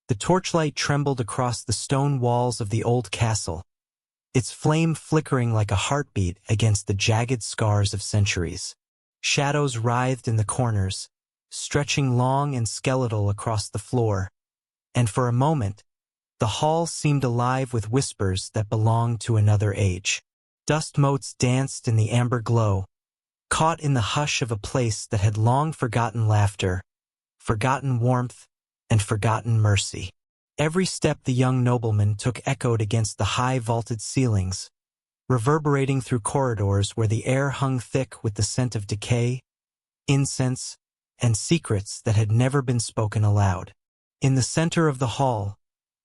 The torchlight trembled across the stone walls of the old castle, its flame flickering like a heartbeat against the jagged scars of centuries. Shadows writhed in the corners, stretching long and skeletal across the floor, and for a moment, the hall seemed alive with whispers that belonged to another age. Dust motes danced in the amber glow, caught in the hush of a place that had long forgotten laughter, forgotten warmth, and forgotten mercy. Every step the young nobleman took echoed against the high vaulted ceilings, reverberating through corridors where the air hung thick with the scent of decay, incense, and secrets that had never been spoken aloud. In the center of the hall,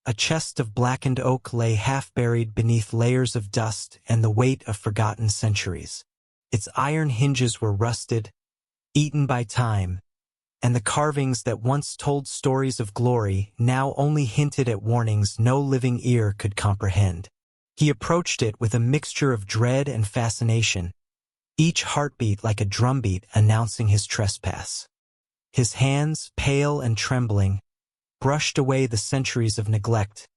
a chest of blackened oak lay half-buried beneath layers of dust and the weight of forgotten centuries. Its iron hinges were rusted, eaten by time, and the carvings that once told stories of glory now only hinted at warnings no living ear could comprehend. He approached it with a mixture of dread and fascination, each heartbeat like a drumbeat announcing his trespass. His hands, pale and trembling, brushed away the centuries of neglect,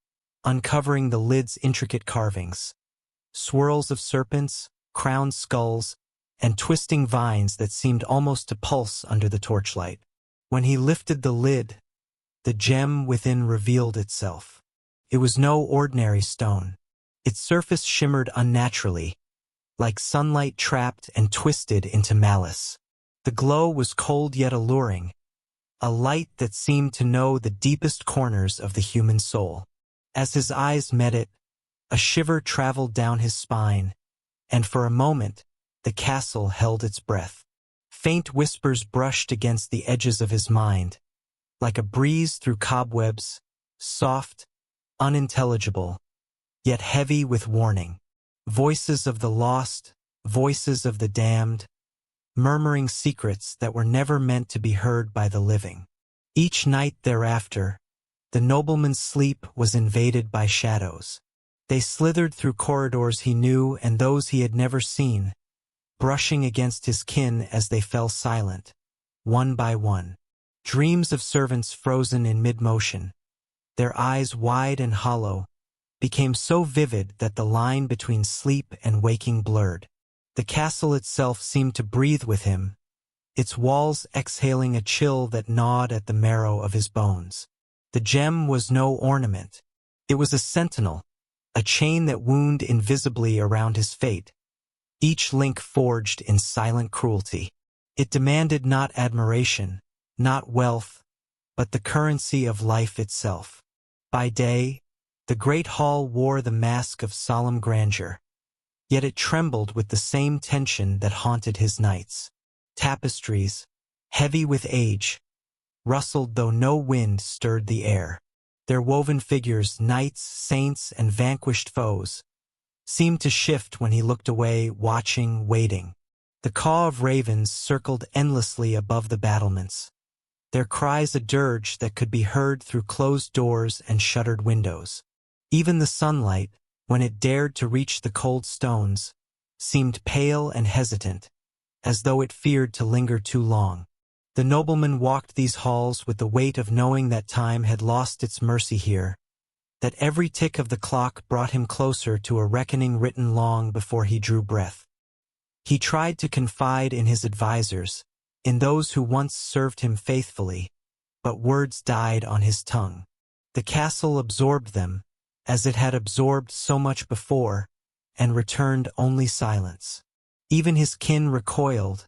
uncovering the lid's intricate carvings. Swirls of serpents, crowned skulls, and twisting vines that seemed almost to pulse under the torchlight. When he lifted the lid, the gem within revealed itself. It was no ordinary stone. Its surface shimmered unnaturally, like sunlight trapped and twisted into malice. The glow was cold yet alluring, a light that seemed to know the deepest corners of the human soul. As his eyes met it, a shiver traveled down his spine, and for a moment, the castle held its breath. Faint whispers brushed against the edges of his mind, like a breeze through cobwebs, soft, unintelligible, yet heavy with warning. Voices of the lost, voices of the damned, murmuring secrets that were never meant to be heard by the living. Each night thereafter, the nobleman's sleep was invaded by shadows. They slithered through corridors he knew and those he had never seen, brushing against his kin as they fell silent, one by one. Dreams of servants frozen in mid-motion, their eyes wide and hollow, became so vivid that the line between sleep and waking blurred. The castle itself seemed to breathe with him, its walls exhaling a chill that gnawed at the marrow of his bones. The gem was no ornament. It was a sentinel, a chain that wound invisibly around his fate, each link forged in silent cruelty. It demanded not admiration, not wealth, but the currency of life itself. By day, the great hall wore the mask of solemn grandeur, yet it trembled with the same tension that haunted his nights. Tapestries, heavy with age, rustled though no wind stirred the air. Their woven figures, knights, saints, and vanquished foes, seemed to shift when he looked away, watching, waiting. The caw of ravens circled endlessly above the battlements, their cries a dirge that could be heard through closed doors and shuttered windows. Even the sunlight, when it dared to reach the cold stones, seemed pale and hesitant, as though it feared to linger too long. The nobleman walked these halls with the weight of knowing that time had lost its mercy here, that every tick of the clock brought him closer to a reckoning written long before he drew breath. He tried to confide in his advisors, in those who once served him faithfully, but words died on his tongue. The castle absorbed them, as it had absorbed so much before, and returned only silence. Even his kin recoiled,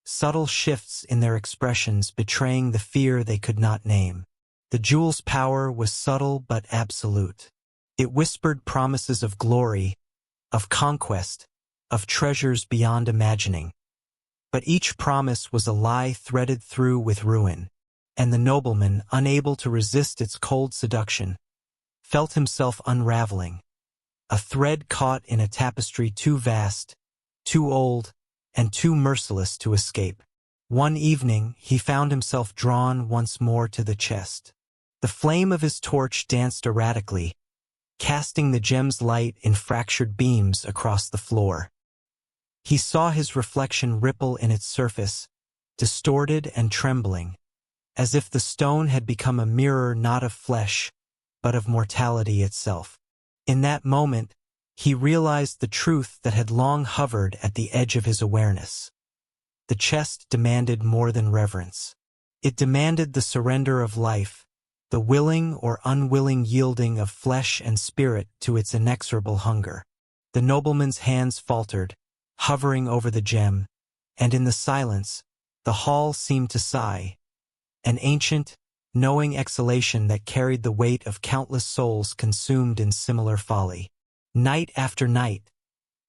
subtle shifts in their expressions betraying the fear they could not name. The jewel's power was subtle but absolute. It whispered promises of glory, of conquest, of treasures beyond imagining. But each promise was a lie threaded through with ruin, and the nobleman, unable to resist its cold seduction, felt himself unraveling, a thread caught in a tapestry too vast, too old, and too merciless to escape. One evening, he found himself drawn once more to the chest. The flame of his torch danced erratically, casting the gem's light in fractured beams across the floor. He saw his reflection ripple in its surface, distorted and trembling, as if the stone had become a mirror not of flesh, but of mortality itself. In that moment, he realized the truth that had long hovered at the edge of his awareness. The chest demanded more than reverence. It demanded the surrender of life, the willing or unwilling yielding of flesh and spirit to its inexorable hunger. The nobleman's hands faltered, hovering over the gem, and in the silence, the hall seemed to sigh, an ancient, knowing exhalation that carried the weight of countless souls consumed in similar folly. Night after night,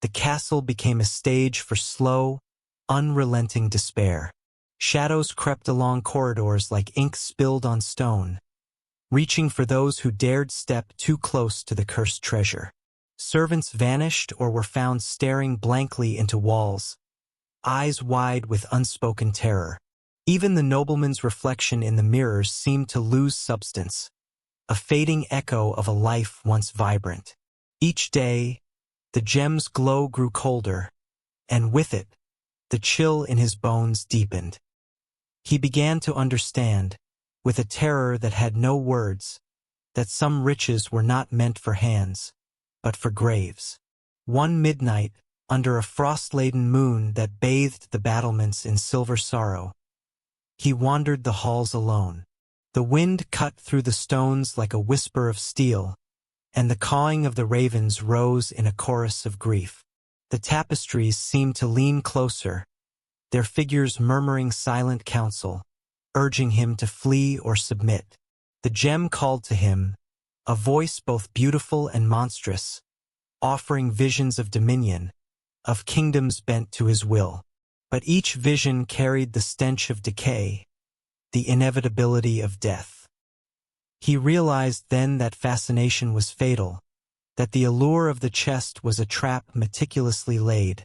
the castle became a stage for slow, unrelenting despair. Shadows crept along corridors like ink spilled on stone, reaching for those who dared step too close to the cursed treasure. Servants vanished or were found staring blankly into walls, eyes wide with unspoken terror. Even the nobleman's reflection in the mirrors seemed to lose substance, a fading echo of a life once vibrant. Each day, the gem's glow grew colder, and with it, the chill in his bones deepened. He began to understand, with a terror that had no words, that some riches were not meant for hands, but for graves. One midnight, under a frost-laden moon that bathed the battlements in silver sorrow, he wandered the halls alone. The wind cut through the stones like a whisper of steel, and the cawing of the ravens rose in a chorus of grief. The tapestries seemed to lean closer, their figures murmuring silent counsel, urging him to flee or submit. The gem called to him, a voice both beautiful and monstrous, offering visions of dominion, of kingdoms bent to his will. But each vision carried the stench of decay, the inevitability of death. He realized then that fascination was fatal, that the allure of the chest was a trap meticulously laid,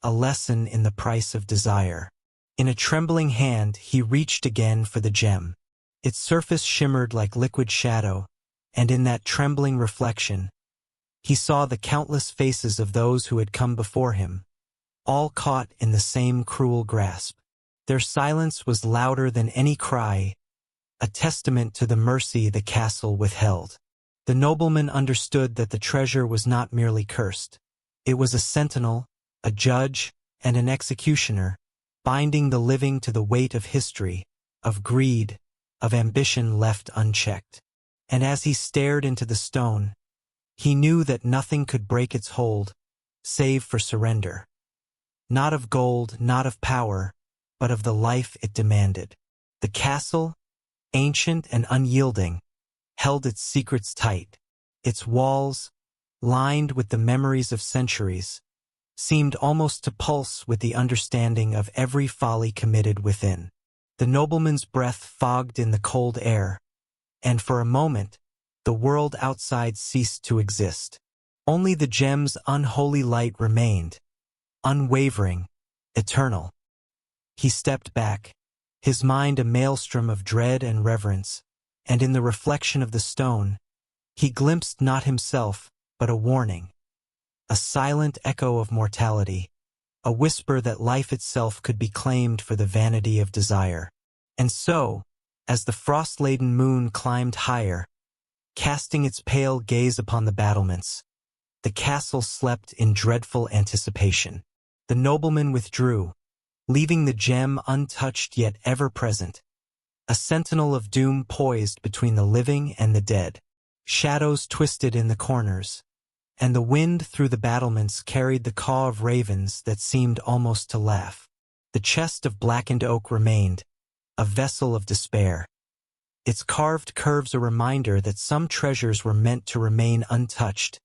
a lesson in the price of desire. In a trembling hand, he reached again for the gem. Its surface shimmered like liquid shadow, and in that trembling reflection, he saw the countless faces of those who had come before him, all caught in the same cruel grasp. Their silence was louder than any cry, a testament to the mercy the castle withheld. The nobleman understood that the treasure was not merely cursed. It was a sentinel, a judge, and an executioner, binding the living to the weight of history, of greed, of ambition left unchecked. And as he stared into the stone, he knew that nothing could break its hold, save for surrender. Not of gold, not of power, but of the life it demanded. The castle, ancient and unyielding, held its secrets tight. Its walls, lined with the memories of centuries, seemed almost to pulse with the understanding of every folly committed within. The nobleman's breath fogged in the cold air, and for a moment, the world outside ceased to exist. Only the gem's unholy light remained, unwavering, eternal. He stepped back, his mind a maelstrom of dread and reverence, and in the reflection of the stone, he glimpsed not himself, but a warning, a silent echo of mortality, a whisper that life itself could be claimed for the vanity of desire. And so, as the frost-laden moon climbed higher, casting its pale gaze upon the battlements, the castle slept in dreadful anticipation. The nobleman withdrew, leaving the gem untouched yet ever-present, a sentinel of doom poised between the living and the dead. Shadows twisted in the corners, and the wind through the battlements carried the caw of ravens that seemed almost to laugh. The chest of blackened oak remained, a vessel of despair, its carved curves a reminder that some treasures were meant to remain untouched,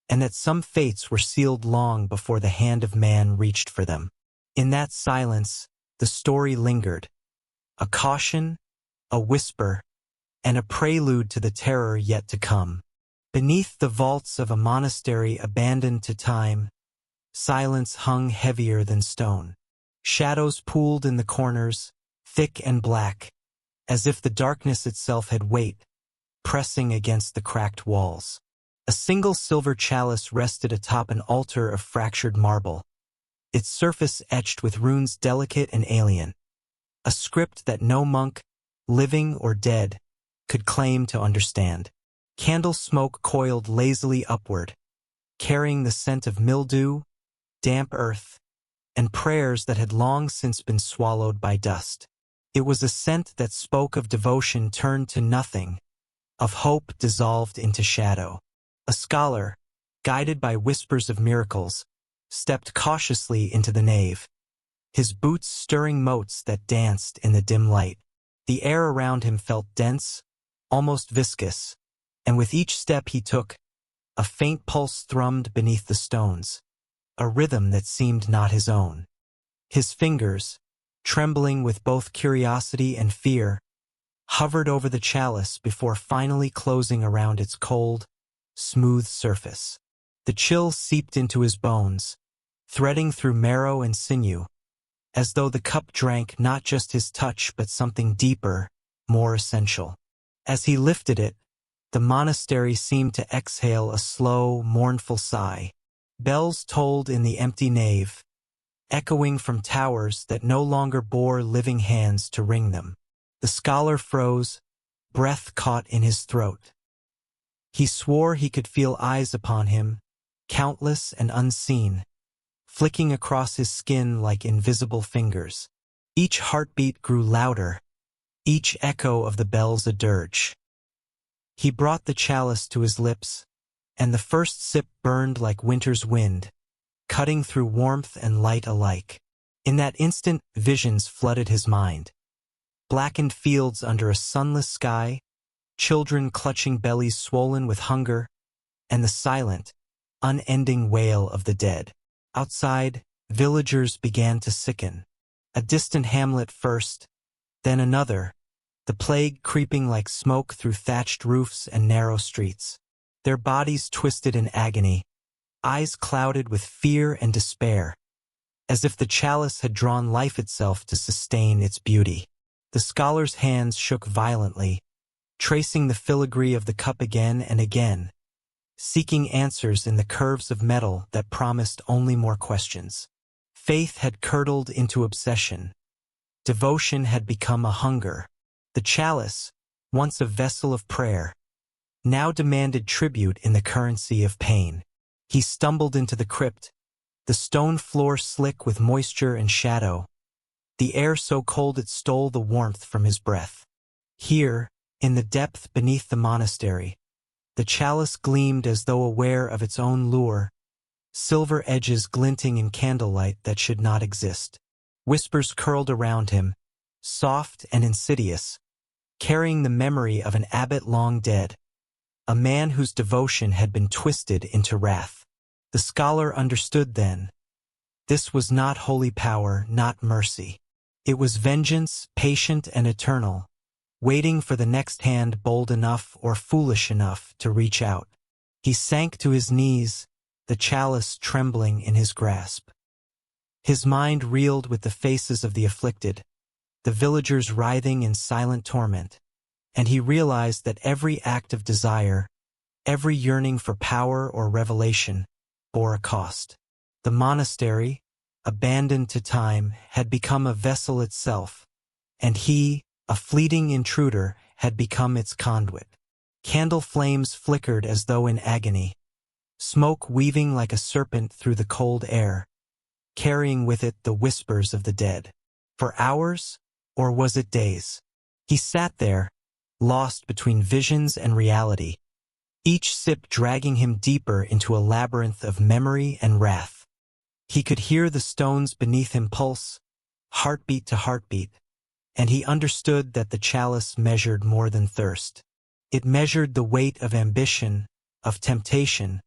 and that some fates were sealed long before the hand of man reached for them. In that silence, the story lingered, a caution, a whisper, and a prelude to the terror yet to come. Beneath the vaults of a monastery abandoned to time, silence hung heavier than stone. Shadows pooled in the corners, thick and black, as if the darkness itself had weight, pressing against the cracked walls. A single silver chalice rested atop an altar of fractured marble, its surface etched with runes delicate and alien, a script that no monk, living or dead, could claim to understand. Candle smoke coiled lazily upward, carrying the scent of mildew, damp earth, and prayers that had long since been swallowed by dust. It was a scent that spoke of devotion turned to nothing, of hope dissolved into shadow. A scholar, guided by whispers of miracles, stepped cautiously into the nave, his boots stirring motes that danced in the dim light. The air around him felt dense, almost viscous, and with each step he took, a faint pulse thrummed beneath the stones, a rhythm that seemed not his own. His fingers, trembling with both curiosity and fear, hovered over the chalice before finally closing around its cold, smooth surface. The chill seeped into his bones, threading through marrow and sinew, as though the cup drank not just his touch but something deeper, more essential. As he lifted it, the monastery seemed to exhale a slow, mournful sigh. Bells tolled in the empty nave, echoing from towers that no longer bore living hands to ring them. The scholar froze, breath caught in his throat. He swore he could feel eyes upon him, countless and unseen, flicking across his skin like invisible fingers. Each heartbeat grew louder, each echo of the bells a dirge. He brought the chalice to his lips, and the first sip burned like winter's wind, cutting through warmth and light alike. In that instant, visions flooded his mind. Blackened fields under a sunless sky, children clutching bellies swollen with hunger, and the silent, unending wail of the dead. Outside, villagers began to sicken. A distant hamlet first, then another, the plague creeping like smoke through thatched roofs and narrow streets. Their bodies twisted in agony, eyes clouded with fear and despair, as if the chalice had drawn life itself to sustain its beauty. The scholar's hands shook violently, tracing the filigree of the cup again and again, seeking answers in the curves of metal that promised only more questions. Faith had curdled into obsession. Devotion had become a hunger. The chalice, once a vessel of prayer, now demanded tribute in the currency of pain. He stumbled into the crypt, the stone floor slick with moisture and shadow, the air so cold it stole the warmth from his breath. Here, in the depth beneath the monastery, the chalice gleamed as though aware of its own lure, silver edges glinting in candlelight that should not exist. Whispers curled around him, soft and insidious, carrying the memory of an abbot long dead, a man whose devotion had been twisted into wrath. The scholar understood then. This was not holy power, not mercy. It was vengeance, patient and eternal, waiting for the next hand bold enough or foolish enough to reach out. He sank to his knees, the chalice trembling in his grasp. His mind reeled with the faces of the afflicted, the villagers writhing in silent torment, and he realized that every act of desire, every yearning for power or revelation, bore a cost. The monastery, abandoned to time, had become a vessel itself, and he, a fleeting intruder, had become its conduit. Candle flames flickered as though in agony, smoke weaving like a serpent through the cold air, carrying with it the whispers of the dead. For hours, or was it days? He sat there, lost between visions and reality, each sip dragging him deeper into a labyrinth of memory and wrath. He could hear the stones beneath him pulse, heartbeat to heartbeat, and he understood that the chalice measured more than thirst. It measured the weight of ambition, of temptation,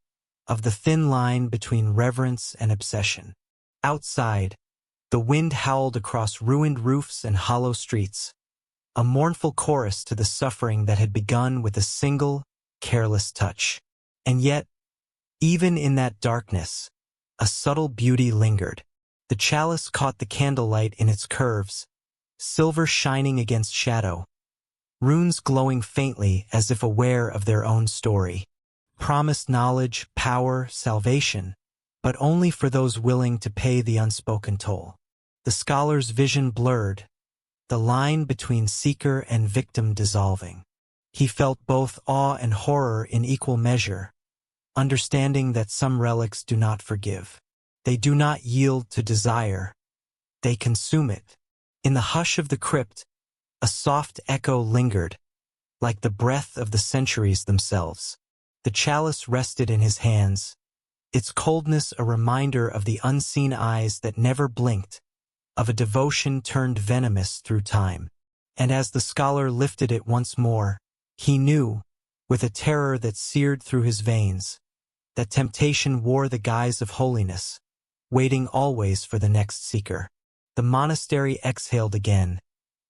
of the thin line between reverence and obsession. Outside, the wind howled across ruined roofs and hollow streets, a mournful chorus to the suffering that had begun with a single, careless touch. And yet, even in that darkness, a subtle beauty lingered. The chalice caught the candlelight in its curves, silver shining against shadow, runes glowing faintly as if aware of their own story. Promised knowledge, power, salvation, but only for those willing to pay the unspoken toll. The scholar's vision blurred, the line between seeker and victim dissolving. He felt both awe and horror in equal measure, understanding that some relics do not forgive. They do not yield to desire, they consume it. In the hush of the crypt, a soft echo lingered, like the breath of the centuries themselves. The chalice rested in his hands, its coldness a reminder of the unseen eyes that never blinked, of a devotion turned venomous through time. And as the scholar lifted it once more, he knew, with a terror that seared through his veins, that temptation wore the guise of holiness, waiting always for the next seeker. The monastery exhaled again,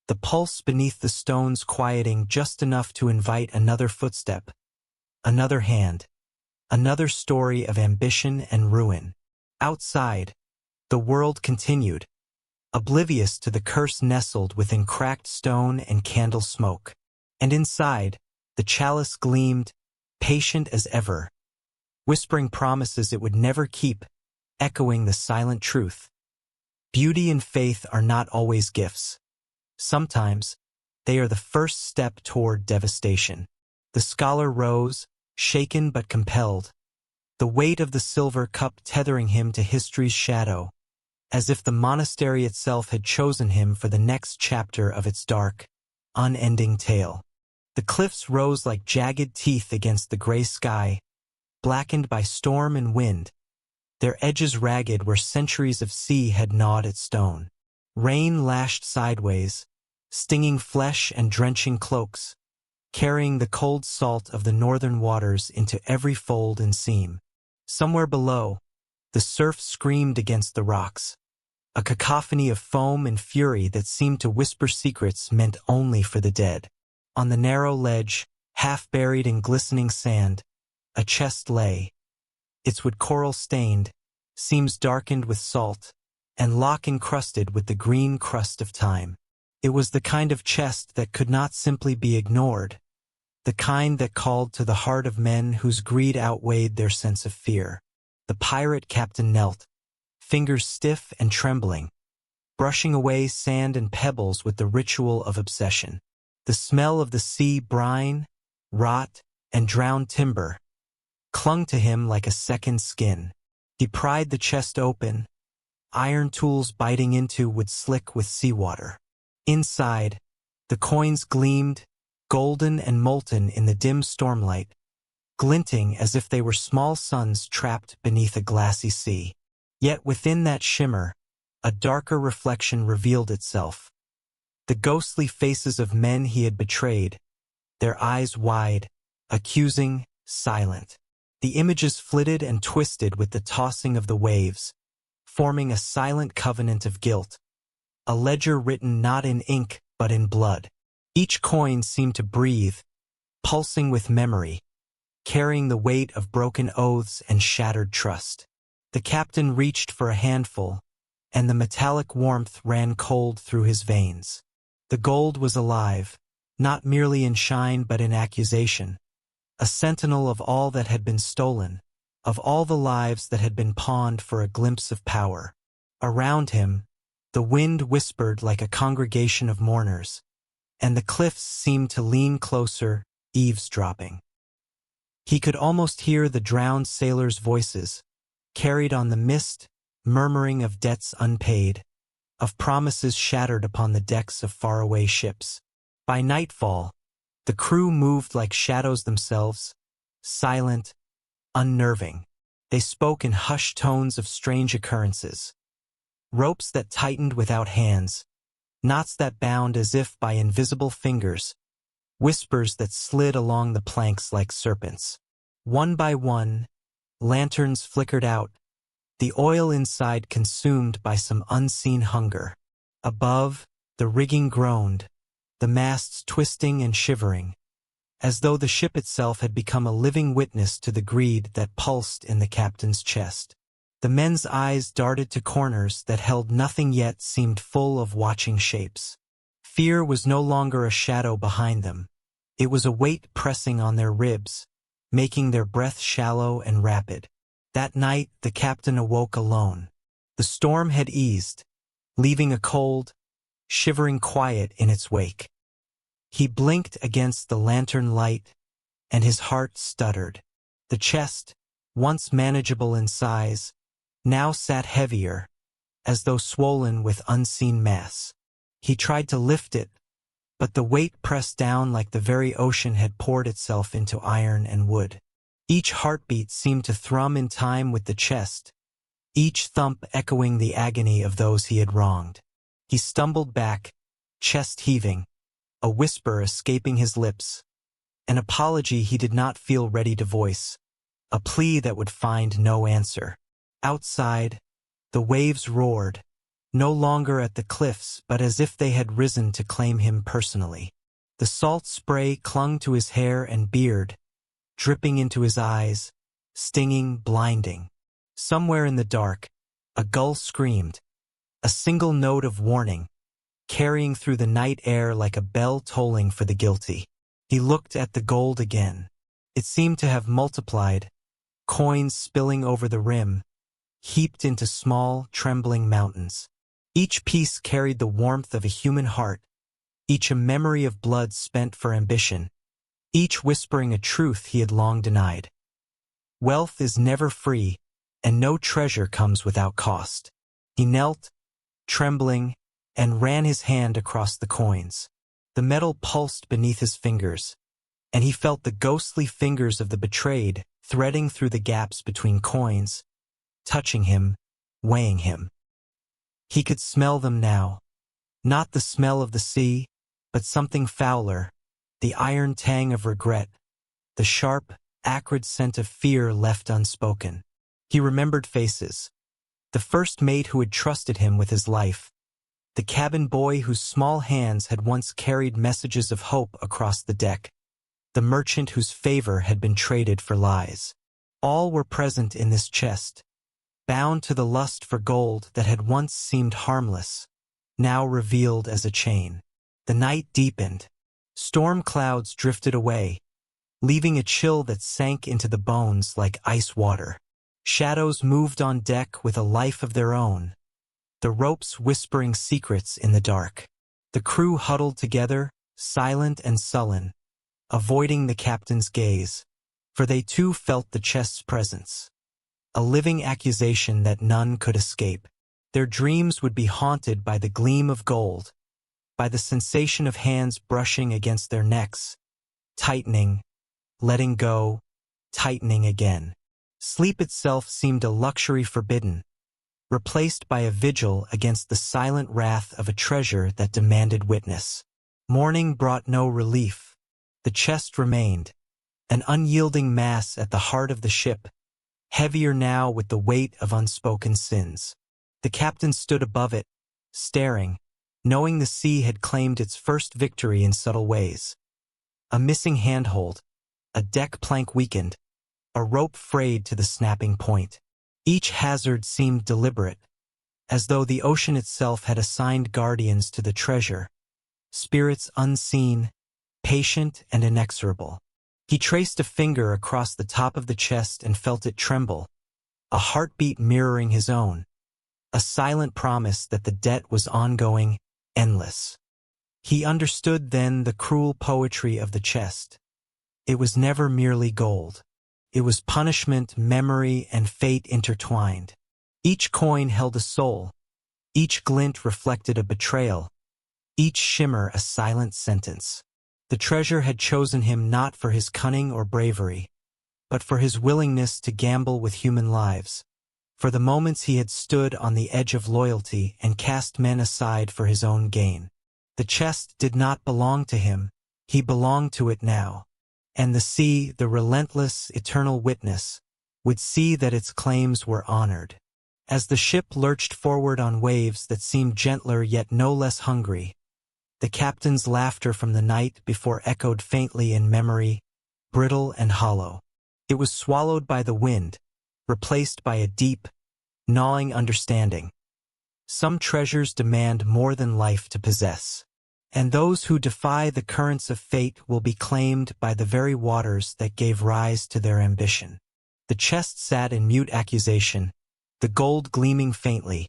the pulse beneath the stones quieting just enough to invite another footstep, another hand, another story of ambition and ruin. Outside, the world continued, oblivious to the curse nestled within cracked stone and candle smoke. And inside, the chalice gleamed, patient as ever, whispering promises it would never keep, echoing the silent truth. Beauty and faith are not always gifts. Sometimes, they are the first step toward devastation. The scholar rose, shaken but compelled, the weight of the silver cup tethering him to history's shadow, as if the monastery itself had chosen him for the next chapter of its dark, unending tale. The cliffs rose like jagged teeth against the gray sky, blackened by storm and wind, their edges ragged where centuries of sea had gnawed at stone. Rain lashed sideways, stinging flesh and drenching cloaks, carrying the cold salt of the northern waters into every fold and seam. Somewhere below, the surf screamed against the rocks, a cacophony of foam and fury that seemed to whisper secrets meant only for the dead. On the narrow ledge, half buried in glistening sand, a chest lay, its wood coral-stained, seams darkened with salt, and lock encrusted with the green crust of time. It was the kind of chest that could not simply be ignored, the kind that called to the heart of men whose greed outweighed their sense of fear. The pirate captain knelt, fingers stiff and trembling, brushing away sand and pebbles with the ritual of obsession. The smell of the sea brine, rot, and drowned timber clung to him like a second skin. He pried the chest open, iron tools biting into would slick with seawater. Inside, the coins gleamed, golden and molten in the dim stormlight, glinting as if they were small suns trapped beneath a glassy sea. Yet within that shimmer, a darker reflection revealed itself. The ghostly faces of men he had betrayed, their eyes wide, accusing, silent. The images flitted and twisted with the tossing of the waves, forming a silent covenant of guilt, a ledger written not in ink but in blood. Each coin seemed to breathe, pulsing with memory, carrying the weight of broken oaths and shattered trust. The captain reached for a handful, and the metallic warmth ran cold through his veins. The gold was alive, not merely in shine but in accusation, a sentinel of all that had been stolen, of all the lives that had been pawned for a glimpse of power. Around him, the wind whispered like a congregation of mourners, and the cliffs seemed to lean closer, eavesdropping. He could almost hear the drowned sailors' voices, carried on the mist, murmuring of debts unpaid, of promises shattered upon the decks of faraway ships. By nightfall, the crew moved like shadows themselves, silent, unnerving. They spoke in hushed tones of strange occurrences. Ropes that tightened without hands, knots that bound as if by invisible fingers, whispers that slid along the planks like serpents. One by one, lanterns flickered out, the oil inside consumed by some unseen hunger. Above, the rigging groaned, the masts twisting and shivering, as though the ship itself had become a living witness to the greed that pulsed in the captain's chest. The men's eyes darted to corners that held nothing yet seemed full of watching shapes. Fear was no longer a shadow behind them. It was a weight pressing on their ribs, making their breath shallow and rapid. That night, the captain awoke alone. The storm had eased, leaving a cold, shivering quiet in its wake. He blinked against the lantern light, and his heart stuttered. The chest, once manageable in size, now sat heavier, as though swollen with unseen mass. He tried to lift it, but the weight pressed down like the very ocean had poured itself into iron and wood. Each heartbeat seemed to thrum in time with the chest, each thump echoing the agony of those he had wronged. He stumbled back, chest heaving, a whisper escaping his lips, an apology he did not feel ready to voice, a plea that would find no answer. Outside, the waves roared, no longer at the cliffs but as if they had risen to claim him personally. The salt spray clung to his hair and beard, dripping into his eyes, stinging, blinding. Somewhere in the dark, a gull screamed, a single note of warning, carrying through the night air like a bell tolling for the guilty. He looked at the gold again. It seemed to have multiplied, coins spilling over the rim, heaped into small, trembling mountains. Each piece carried the warmth of a human heart, each a memory of blood spent for ambition, each whispering a truth he had long denied. Wealth is never free, and no treasure comes without cost. He knelt, trembling, and ran his hand across the coins. The metal pulsed beneath his fingers, and he felt the ghostly fingers of the betrayed threading through the gaps between coins, touching him, weighing him. He could smell them now, not the smell of the sea, but something fouler, the iron tang of regret, the sharp, acrid scent of fear left unspoken. He remembered faces. The first mate who had trusted him with his life, the cabin boy whose small hands had once carried messages of hope across the deck, the merchant whose favor had been traded for lies. All were present in this chest, bound to the lust for gold that had once seemed harmless, now revealed as a chain. The night deepened. Storm clouds drifted away, leaving a chill that sank into the bones like ice water. Shadows moved on deck with a life of their own, the ropes whispering secrets in the dark. The crew huddled together, silent and sullen, avoiding the captain's gaze, for they too felt the chest's presence, a living accusation that none could escape. Their dreams would be haunted by the gleam of gold, by the sensation of hands brushing against their necks, tightening, letting go, tightening again. Sleep itself seemed a luxury forbidden, replaced by a vigil against the silent wrath of a treasure that demanded witness. Morning brought no relief. The chest remained, an unyielding mass at the heart of the ship, heavier now with the weight of unspoken sins. The captain stood above it, staring, knowing the sea had claimed its first victory in subtle ways. A missing handhold, a deck plank weakened, a rope frayed to the snapping point. Each hazard seemed deliberate, as though the ocean itself had assigned guardians to the treasure, spirits unseen, patient and inexorable. He traced a finger across the top of the chest and felt it tremble, a heartbeat mirroring his own, a silent promise that the debt was ongoing, endless. He understood then the cruel poetry of the chest. It was never merely gold. It was punishment, memory, and fate intertwined. Each coin held a soul. Each glint reflected a betrayal. Each shimmer a silent sentence. The treasure had chosen him not for his cunning or bravery, but for his willingness to gamble with human lives, for the moments he had stood on the edge of loyalty and cast men aside for his own gain. The chest did not belong to him. He belonged to it now. And the sea, the relentless, eternal witness, would see that its claims were honored. As the ship lurched forward on waves that seemed gentler yet no less hungry, the captain's laughter from the night before echoed faintly in memory, brittle and hollow. It was swallowed by the wind, replaced by a deep, gnawing understanding. Some treasures demand more than life to possess. And those who defy the currents of fate will be claimed by the very waters that gave rise to their ambition. The chest sat in mute accusation, the gold gleaming faintly,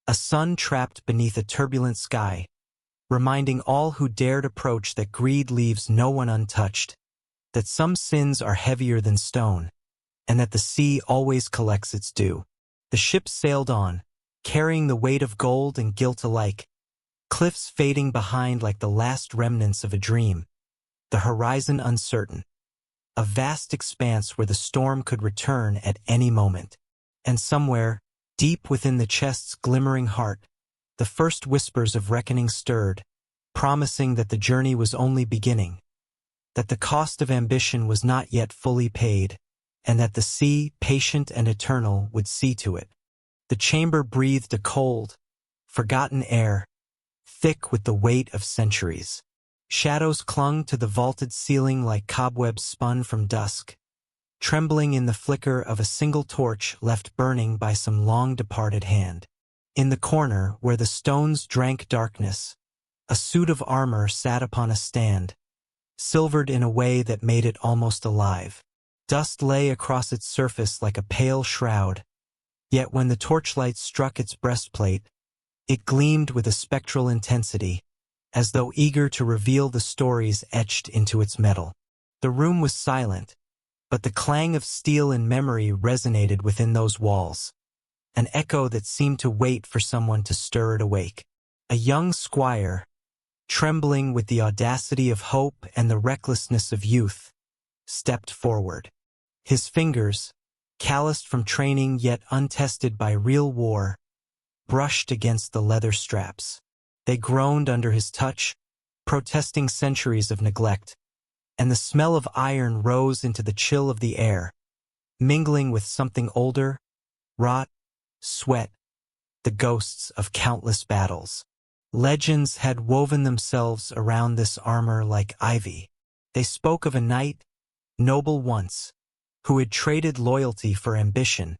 a sun trapped beneath a turbulent sky, reminding all who dared approach that greed leaves no one untouched, that some sins are heavier than stone, and that the sea always collects its due. The ship sailed on, carrying the weight of gold and guilt alike, cliffs fading behind like the last remnants of a dream, the horizon uncertain, a vast expanse where the storm could return at any moment. And somewhere, deep within the chest's glimmering heart, the first whispers of reckoning stirred, promising that the journey was only beginning, that the cost of ambition was not yet fully paid, and that the sea, patient and eternal, would see to it. The chamber breathed a cold, forgotten air, thick with the weight of centuries. Shadows clung to the vaulted ceiling like cobwebs spun from dusk, trembling in the flicker of a single torch left burning by some long-departed hand. In the corner, where the stones drank darkness, a suit of armor sat upon a stand, silvered in a way that made it almost alive. Dust lay across its surface like a pale shroud, yet when the torchlight struck its breastplate, it gleamed with a spectral intensity, as though eager to reveal the stories etched into its metal. The room was silent, but the clang of steel in memory resonated within those walls, an echo that seemed to wait for someone to stir it awake. A young squire, trembling with the audacity of hope and the recklessness of youth, stepped forward. His fingers, calloused from training yet untested by real war, brushed against the leather straps. They groaned under his touch, protesting centuries of neglect, and the smell of iron rose into the chill of the air, mingling with something older, rot, sweat, the ghosts of countless battles. Legends had woven themselves around this armor like ivy. They spoke of a knight, noble once, who had traded loyalty for ambition,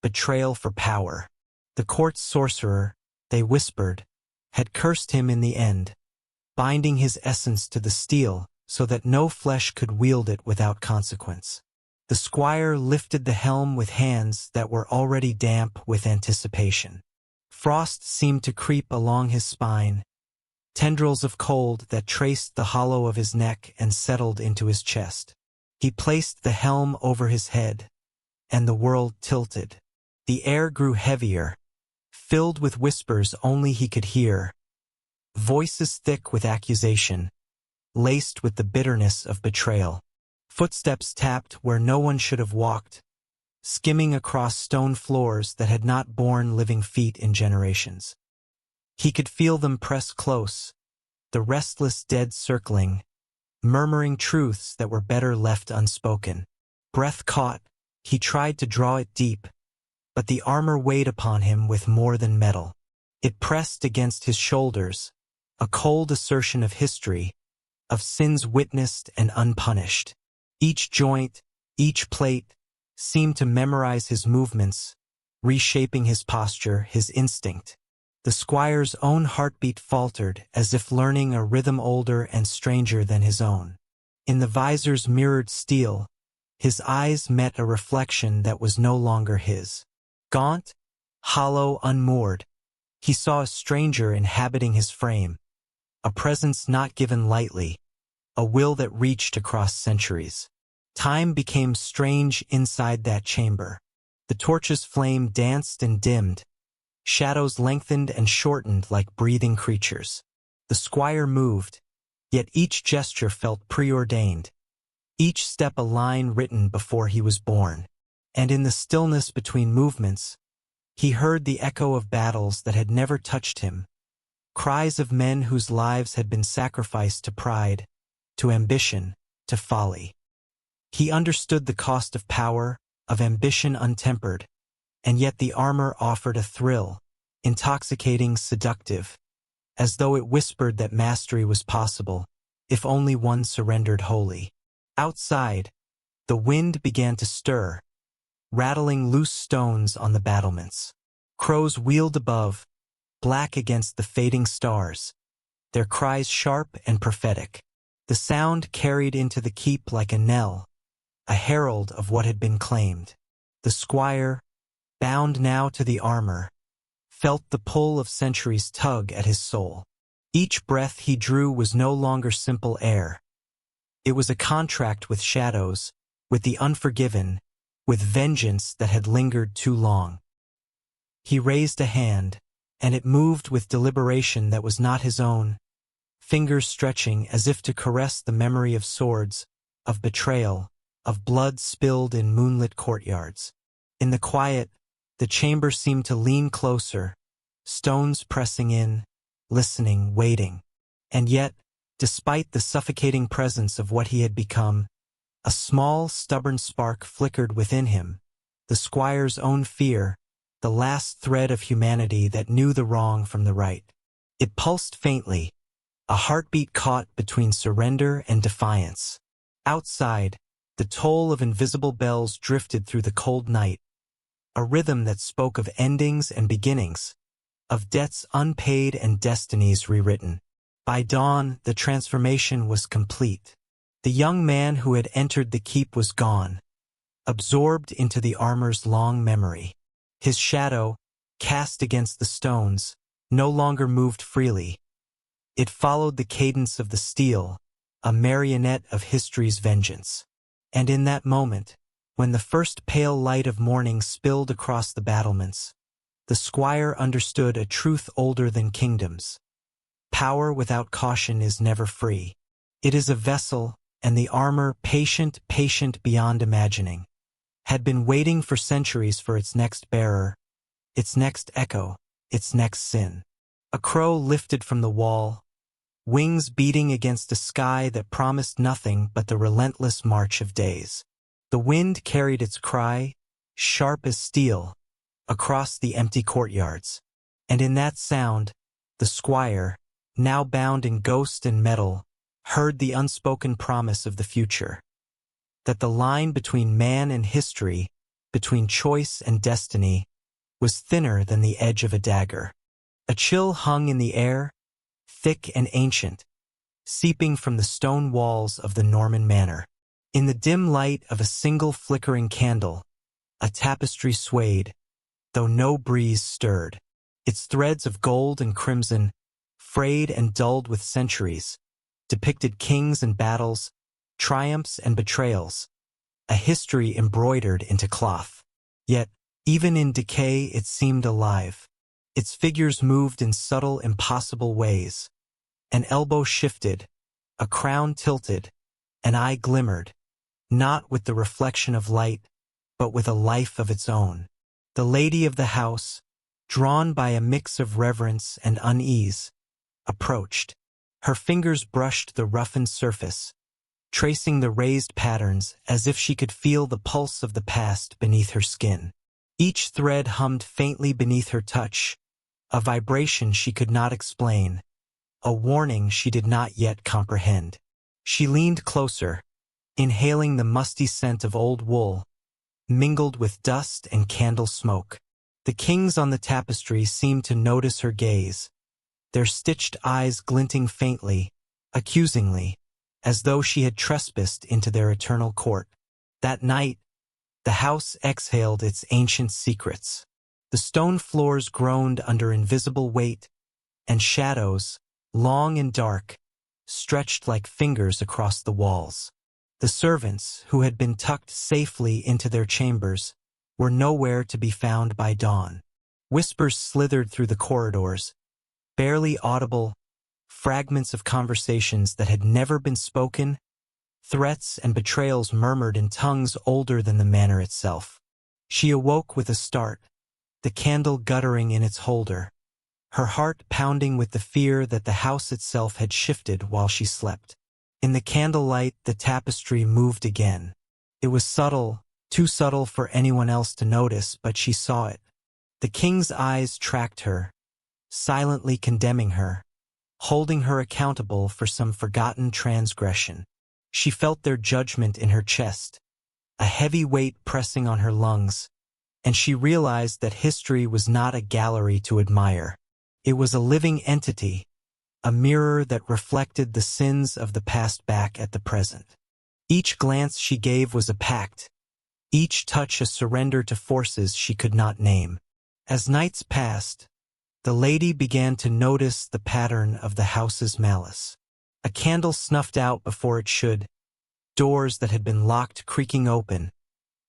betrayal for power. The court's sorcerer, they whispered, had cursed him in the end, binding his essence to the steel so that no flesh could wield it without consequence. The squire lifted the helm with hands that were already damp with anticipation. Frost seemed to creep along his spine, tendrils of cold that traced the hollow of his neck and settled into his chest. He placed the helm over his head, and the world tilted. The air grew heavier, filled with whispers only he could hear, voices thick with accusation, laced with the bitterness of betrayal. Footsteps tapped where no one should have walked, skimming across stone floors that had not borne living feet in generations. He could feel them press close, the restless dead circling, murmuring truths that were better left unspoken. Breath caught, he tried to draw it deep, but the armor weighed upon him with more than metal. It pressed against his shoulders, a cold assertion of history, of sins witnessed and unpunished. Each joint, each plate, seemed to memorize his movements, reshaping his posture, his instinct. The squire's own heartbeat faltered as if learning a rhythm older and stranger than his own. In the visor's mirrored steel, his eyes met a reflection that was no longer his. Gaunt, hollow, unmoored, he saw a stranger inhabiting his frame, a presence not given lightly, a will that reached across centuries. Time became strange inside that chamber. The torch's flame danced and dimmed, shadows lengthened and shortened like breathing creatures. The squire moved, yet each gesture felt preordained, each step a line written before he was born. And in the stillness between movements, he heard the echo of battles that had never touched him, cries of men whose lives had been sacrificed to pride, to ambition, to folly. He understood the cost of power, of ambition untempered, and yet the armor offered a thrill, intoxicating, seductive, as though it whispered that mastery was possible, if only one surrendered wholly. Outside, the wind began to stir, rattling loose stones on the battlements. Crows wheeled above, black against the fading stars, their cries sharp and prophetic. The sound carried into the keep like a knell, a herald of what had been claimed. The squire, bound now to the armor, felt the pull of centuries tug at his soul. Each breath he drew was no longer simple air. It was a contract with shadows, with the unforgiven, with vengeance that had lingered too long. He raised a hand, and it moved with deliberation that was not his own, fingers stretching as if to caress the memory of swords, of betrayal, of blood spilled in moonlit courtyards. In the quiet, the chamber seemed to lean closer, stones pressing in, listening, waiting. And yet, despite the suffocating presence of what he had become, a small, stubborn spark flickered within him, the squire's own fear, the last thread of humanity that knew the wrong from the right. It pulsed faintly, a heartbeat caught between surrender and defiance. Outside, the toll of invisible bells drifted through the cold night, a rhythm that spoke of endings and beginnings, of debts unpaid and destinies rewritten. By dawn, the transformation was complete. The young man who had entered the keep was gone, absorbed into the armor's long memory. His shadow, cast against the stones, no longer moved freely. It followed the cadence of the steel, a marionette of history's vengeance. And in that moment, when the first pale light of morning spilled across the battlements, the squire understood a truth older than kingdoms. Power without caution is never free. It is a vessel, and the armor, patient beyond imagining, had been waiting for centuries for its next bearer, its next echo, its next sin. A crow lifted from the wall, wings beating against a sky that promised nothing but the relentless march of days. The wind carried its cry, sharp as steel, across the empty courtyards. And in that sound, the squire, now bound in ghost and metal, heard the unspoken promise of the future. That the line between man and history, between choice and destiny, was thinner than the edge of a dagger. A chill hung in the air, thick and ancient, seeping from the stone walls of the Norman manor. In the dim light of a single flickering candle, a tapestry swayed, though no breeze stirred. Its threads of gold and crimson, frayed and dulled with centuries, depicted kings and battles, triumphs and betrayals, a history embroidered into cloth. Yet, even in decay, it seemed alive. Its figures moved in subtle, impossible ways. An elbow shifted, a crown tilted, an eye glimmered, not with the reflection of light, but with a life of its own. The lady of the house, drawn by a mix of reverence and unease, approached. Her fingers brushed the roughened surface, tracing the raised patterns as if she could feel the pulse of the past beneath her skin. Each thread hummed faintly beneath her touch, a vibration she could not explain, a warning she did not yet comprehend. She leaned closer, inhaling the musty scent of old wool, mingled with dust and candle smoke. The kings on the tapestry seemed to notice her gaze, their stitched eyes glinting faintly, accusingly, as though she had trespassed into their eternal court. That night, the house exhaled its ancient secrets. The stone floors groaned under invisible weight, and shadows, long and dark, stretched like fingers across the walls. The servants, who had been tucked safely into their chambers, were nowhere to be found by dawn. Whispers slithered through the corridors, barely audible, fragments of conversations that had never been spoken, threats and betrayals murmured in tongues older than the manor itself. She awoke with a start, the candle guttering in its holder, her heart pounding with the fear that the house itself had shifted while she slept. In the candlelight, the tapestry moved again. It was subtle, too subtle for anyone else to notice, but she saw it. The king's eyes tracked her, silently condemning her, holding her accountable for some forgotten transgression. She felt their judgment in her chest, a heavy weight pressing on her lungs, and she realized that history was not a gallery to admire. It was a living entity, a mirror that reflected the sins of the past back at the present. Each glance she gave was a pact, each touch a surrender to forces she could not name. As nights passed, the lady began to notice the pattern of the house's malice. A candle snuffed out before it should, doors that had been locked creaking open,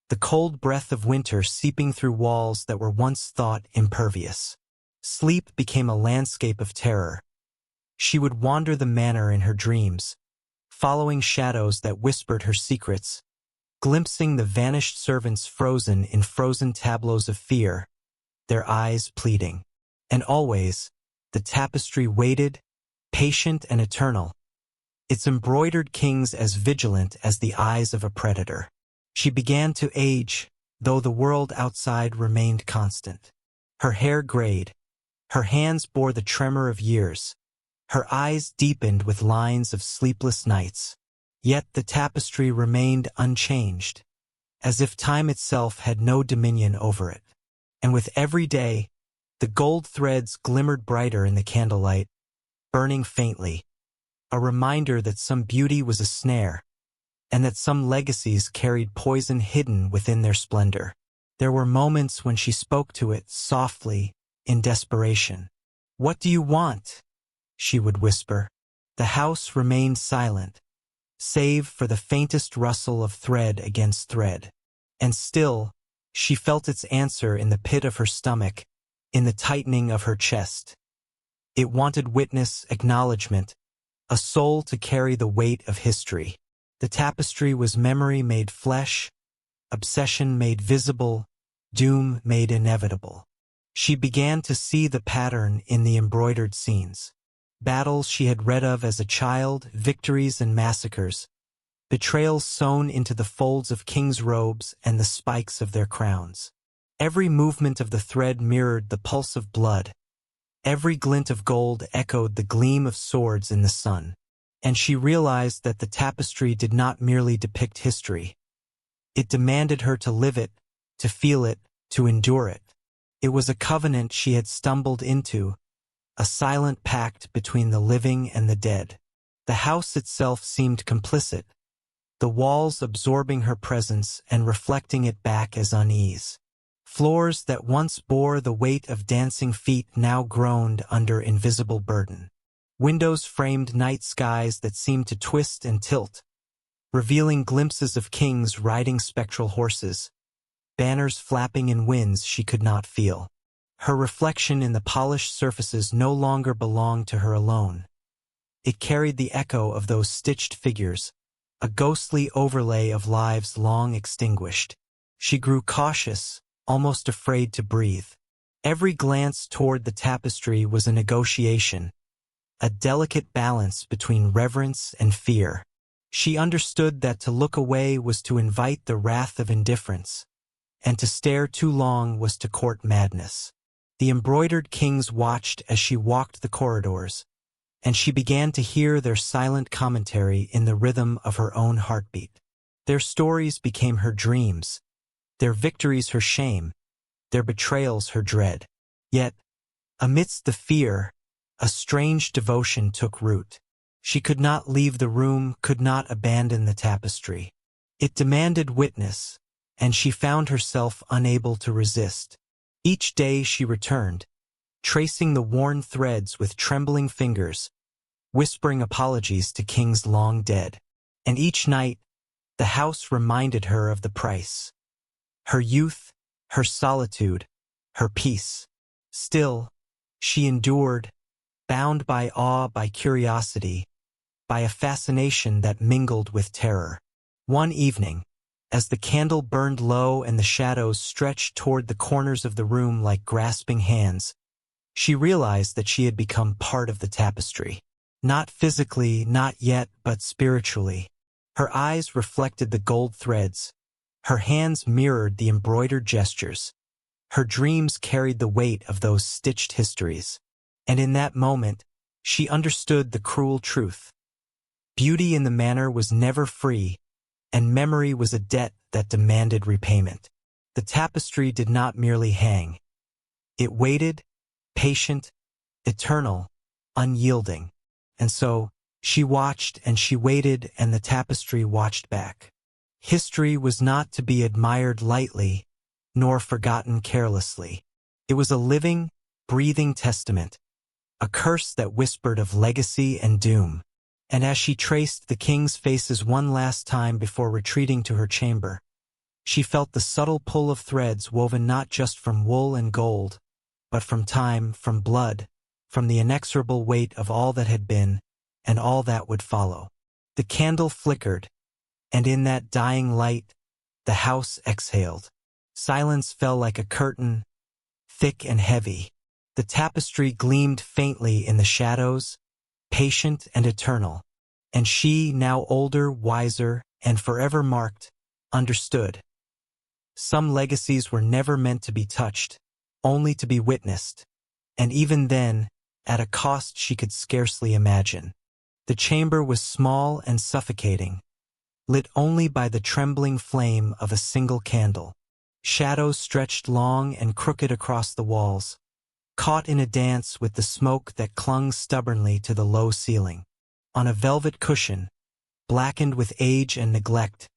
the cold breath of winter seeping through walls that were once thought impervious. Sleep became a landscape of terror. She would wander the manor in her dreams, following shadows that whispered her secrets, glimpsing the vanished servants frozen in frozen tableaus of fear, their eyes pleading. And always, the tapestry waited, patient and eternal, its embroidered kings as vigilant as the eyes of a predator. She began to age, though the world outside remained constant. Her hair grayed, her hands bore the tremor of years, her eyes deepened with lines of sleepless nights. Yet the tapestry remained unchanged, as if time itself had no dominion over it. And with every day, the gold threads glimmered brighter in the candlelight, burning faintly, a reminder that some beauty was a snare, and that some legacies carried poison hidden within their splendor. There were moments when she spoke to it softly, in desperation. "What do you want?" she would whisper. The house remained silent, save for the faintest rustle of thread against thread. And still, she felt its answer in the pit of her stomach, in the tightening of her chest. It wanted witness, acknowledgement, a soul to carry the weight of history. The tapestry was memory made flesh, obsession made visible, doom made inevitable. She began to see the pattern in the embroidered scenes. Battles she had read of as a child, victories and massacres, betrayals sewn into the folds of kings' robes and the spikes of their crowns. Every movement of the thread mirrored the pulse of blood. Every glint of gold echoed the gleam of swords in the sun. And she realized that the tapestry did not merely depict history. It demanded her to live it, to feel it, to endure it. It was a covenant she had stumbled into, a silent pact between the living and the dead. The house itself seemed complicit, the walls absorbing her presence and reflecting it back as unease. Floors that once bore the weight of dancing feet now groaned under invisible burden. Windows framed night skies that seemed to twist and tilt, revealing glimpses of kings riding spectral horses, banners flapping in winds she could not feel. Her reflection in the polished surfaces no longer belonged to her alone. It carried the echo of those stitched figures, a ghostly overlay of lives long extinguished. She grew cautious, almost afraid to breathe. Every glance toward the tapestry was a negotiation, a delicate balance between reverence and fear. She understood that to look away was to invite the wrath of indifference, and to stare too long was to court madness. The embroidered kings watched as she walked the corridors, and she began to hear their silent commentary in the rhythm of her own heartbeat. Their stories became her dreams, their victories her shame, their betrayals her dread. Yet, amidst the fear, a strange devotion took root. She could not leave the room, could not abandon the tapestry. It demanded witness, and she found herself unable to resist. Each day she returned, tracing the worn threads with trembling fingers, whispering apologies to kings long dead. And each night, the house reminded her of the price. Her youth, her solitude, her peace. Still, she endured, bound by awe, by curiosity, by a fascination that mingled with terror. One evening, as the candle burned low and the shadows stretched toward the corners of the room like grasping hands, she realized that she had become part of the tapestry. Not physically, not yet, but spiritually. Her eyes reflected the gold threads. Her hands mirrored the embroidered gestures. Her dreams carried the weight of those stitched histories. And in that moment, she understood the cruel truth. Beauty in the manor was never free, and memory was a debt that demanded repayment. The tapestry did not merely hang. It waited, patient, eternal, unyielding. And so, she watched and she waited, and the tapestry watched back. History was not to be admired lightly, nor forgotten carelessly. It was a living, breathing testament, a curse that whispered of legacy and doom. And as she traced the king's faces one last time before retreating to her chamber, she felt the subtle pull of threads woven not just from wool and gold, but from time, from blood, from the inexorable weight of all that had been, and all that would follow. The candle flickered, and in that dying light, the house exhaled. Silence fell like a curtain, thick and heavy. The tapestry gleamed faintly in the shadows, patient and eternal. And she, now older, wiser, and forever marked, understood. Some legacies were never meant to be touched, only to be witnessed. And even then, at a cost she could scarcely imagine. The chamber was small and suffocating, lit only by the trembling flame of a single candle. Shadows stretched long and crooked across the walls, caught in a dance with the smoke that clung stubbornly to the low ceiling. On a velvet cushion, blackened with age and neglect,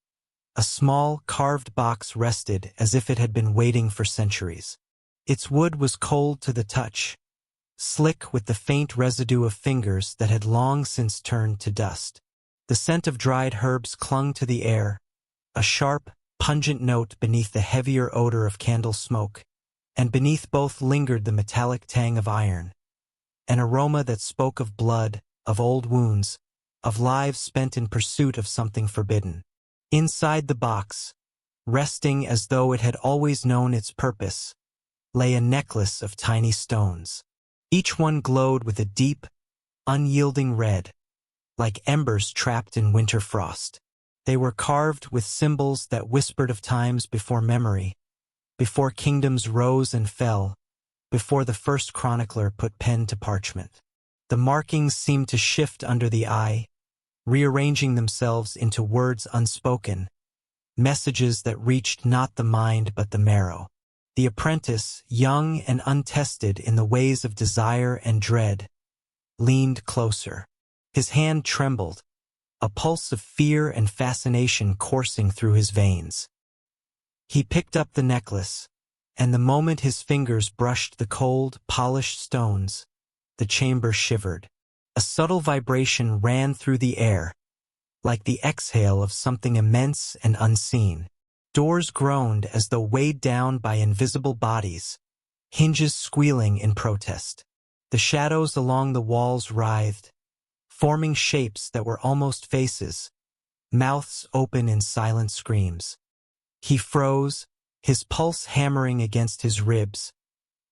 a small, carved box rested as if it had been waiting for centuries. Its wood was cold to the touch, slick with the faint residue of fingers that had long since turned to dust. The scent of dried herbs clung to the air, a sharp, pungent note beneath the heavier odor of candle smoke, and beneath both lingered the metallic tang of iron, an aroma that spoke of blood, of old wounds, of lives spent in pursuit of something forbidden. Inside the box, resting as though it had always known its purpose, lay a necklace of tiny stones. Each one glowed with a deep, unyielding red, like embers trapped in winter frost. They were carved with symbols that whispered of times before memory, before kingdoms rose and fell, before the first chronicler put pen to parchment. The markings seemed to shift under the eye, rearranging themselves into words unspoken, messages that reached not the mind but the marrow. The apprentice, young and untested in the ways of desire and dread, leaned closer. His hand trembled, a pulse of fear and fascination coursing through his veins. He picked up the necklace, and the moment his fingers brushed the cold, polished stones, the chamber shivered. A subtle vibration ran through the air, like the exhale of something immense and unseen. Doors groaned as though weighed down by invisible bodies, hinges squealing in protest. The shadows along the walls writhed, forming shapes that were almost faces, mouths open in silent screams. He froze, his pulse hammering against his ribs,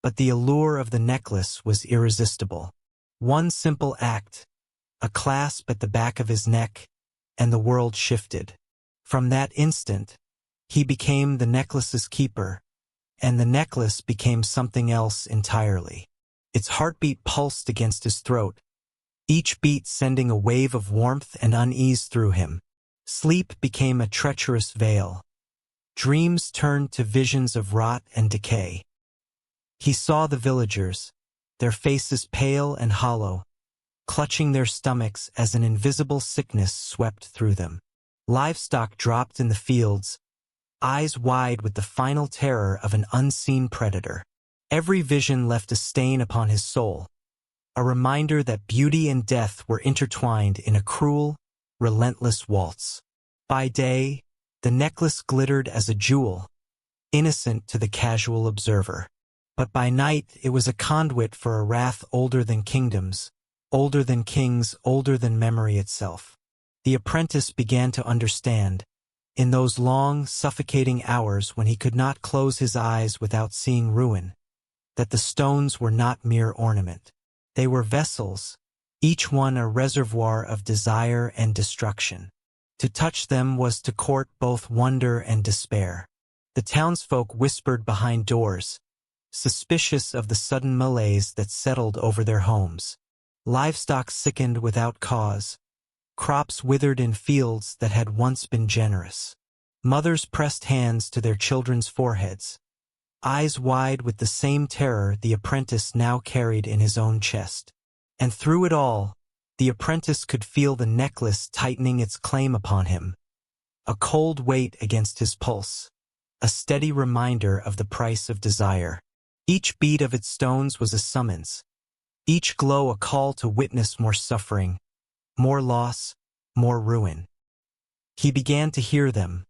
but the allure of the necklace was irresistible. One simple act, a clasp at the back of his neck, and the world shifted. From that instant, he became the necklace's keeper, and the necklace became something else entirely. Its heartbeat pulsed against his throat, each beat sending a wave of warmth and unease through him. Sleep became a treacherous veil. Dreams turned to visions of rot and decay. He saw the villagers, their faces pale and hollow, clutching their stomachs as an invisible sickness swept through them. Livestock dropped in the fields, eyes wide with the final terror of an unseen predator. Every vision left a stain upon his soul, a reminder that beauty and death were intertwined in a cruel, relentless waltz. By day, the necklace glittered as a jewel, innocent to the casual observer. But by night it was a conduit for a wrath older than kingdoms, older than kings, older than memory itself. The apprentice began to understand, in those long, suffocating hours when he could not close his eyes without seeing ruin, that the stones were not mere ornament. They were vessels, each one a reservoir of desire and destruction. To touch them was to court both wonder and despair. The townsfolk whispered behind doors, suspicious of the sudden malaise that settled over their homes. Livestock sickened without cause. Crops withered in fields that had once been generous. Mothers pressed hands to their children's foreheads, eyes wide with the same terror the apprentice now carried in his own chest. And through it all, the apprentice could feel the necklace tightening its claim upon him, a cold weight against his pulse, a steady reminder of the price of desire. Each beat of its stones was a summons, each glow a call to witness more suffering, more loss, more ruin. He began to hear them,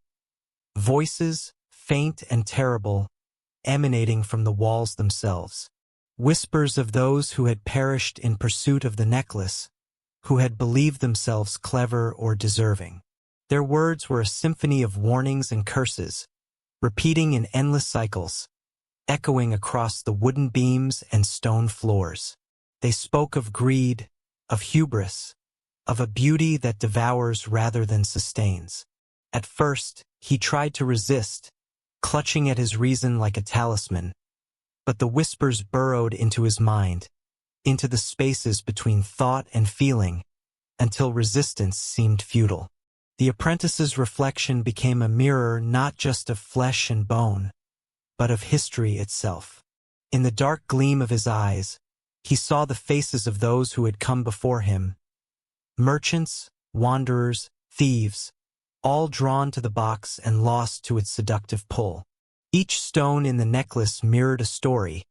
voices, faint and terrible, emanating from the walls themselves. Whispers of those who had perished in pursuit of the necklace, who had believed themselves clever or deserving. Their words were a symphony of warnings and curses, repeating in endless cycles, echoing across the wooden beams and stone floors. They spoke of greed, of hubris, of a beauty that devours rather than sustains. At first, he tried to resist, clutching at his reason like a talisman, but the whispers burrowed into his mind, into the spaces between thought and feeling, until resistance seemed futile. The apprentice's reflection became a mirror not just of flesh and bone, but of history itself. In the dark gleam of his eyes, he saw the faces of those who had come before him, merchants, wanderers, thieves, all drawn to the box and lost to its seductive pull. Each stone in the necklace mirrored a story,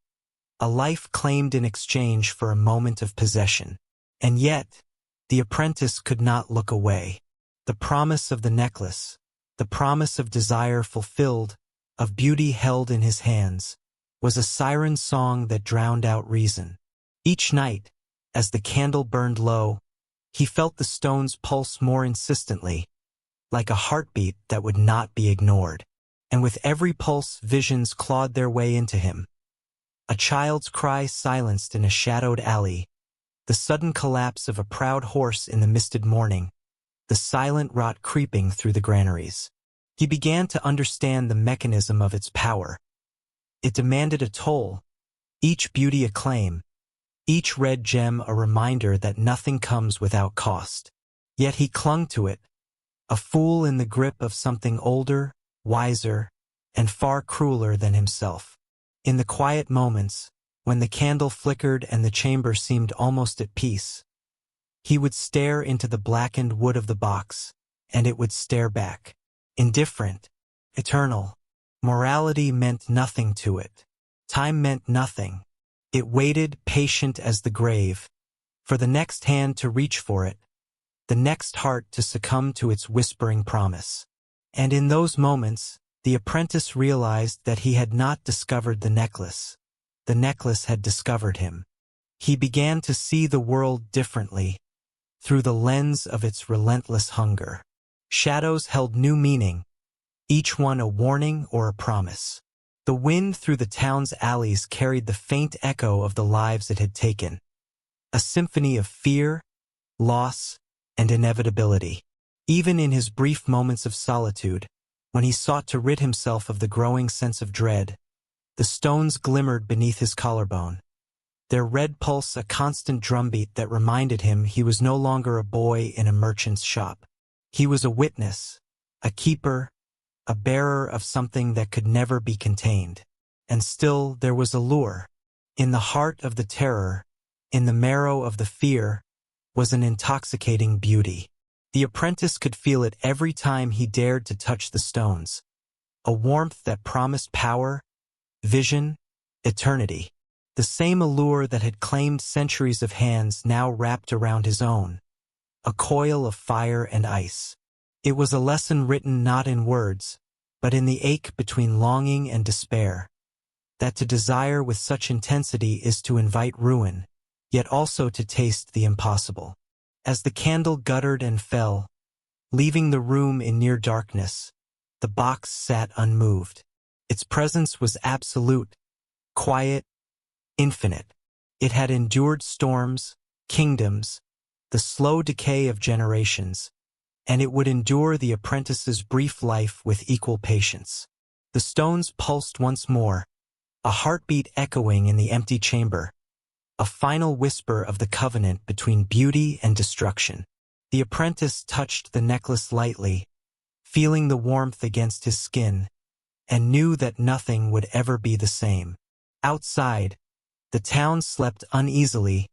a life claimed in exchange for a moment of possession. And yet, the apprentice could not look away. The promise of the necklace, the promise of desire fulfilled, of beauty held in his hands, was a siren song that drowned out reason. Each night, as the candle burned low, he felt the stones pulse more insistently, like a heartbeat that would not be ignored. And with every pulse, visions clawed their way into him. A child's cry silenced in a shadowed alley, the sudden collapse of a proud horse in the misted morning, the silent rot creeping through the granaries. He began to understand the mechanism of its power. It demanded a toll, each beauty a claim, each red gem a reminder that nothing comes without cost. Yet he clung to it, a fool in the grip of something older, wiser, and far crueler than himself. In the quiet moments, when the candle flickered and the chamber seemed almost at peace, he would stare into the blackened wood of the box, and it would stare back. Indifferent, eternal. Morality meant nothing to it. Time meant nothing. It waited, patient as the grave, for the next hand to reach for it, the next heart to succumb to its whispering promise. And in those moments, the apprentice realized that he had not discovered the necklace. The necklace had discovered him. He began to see the world differently, through the lens of its relentless hunger. Shadows held new meaning, each one a warning or a promise. The wind through the town's alleys carried the faint echo of the lives it had taken, a symphony of fear, loss, and inevitability. Even in his brief moments of solitude, when he sought to rid himself of the growing sense of dread, the stones glimmered beneath his collarbone, their red pulse a constant drumbeat that reminded him he was no longer a boy in a merchant's shop. He was a witness, a keeper, a bearer of something that could never be contained. And still there was a lure. In the heart of the terror, in the marrow of the fear, was an intoxicating beauty. The apprentice could feel it every time he dared to touch the stones, a warmth that promised power, vision, eternity. The same allure that had claimed centuries of hands now wrapped around his own, a coil of fire and ice. It was a lesson written not in words, but in the ache between longing and despair, that to desire with such intensity is to invite ruin, yet also to taste the impossible. As the candle guttered and fell, leaving the room in near darkness, the box sat unmoved. Its presence was absolute, quiet, infinite. It had endured storms, kingdoms, the slow decay of generations, and it would endure the apprentice's brief life with equal patience. The stones pulsed once more, a heartbeat echoing in the empty chamber, a final whisper of the covenant between beauty and destruction. The apprentice touched the necklace lightly, feeling the warmth against his skin, and knew that nothing would ever be the same. Outside, the town slept uneasily,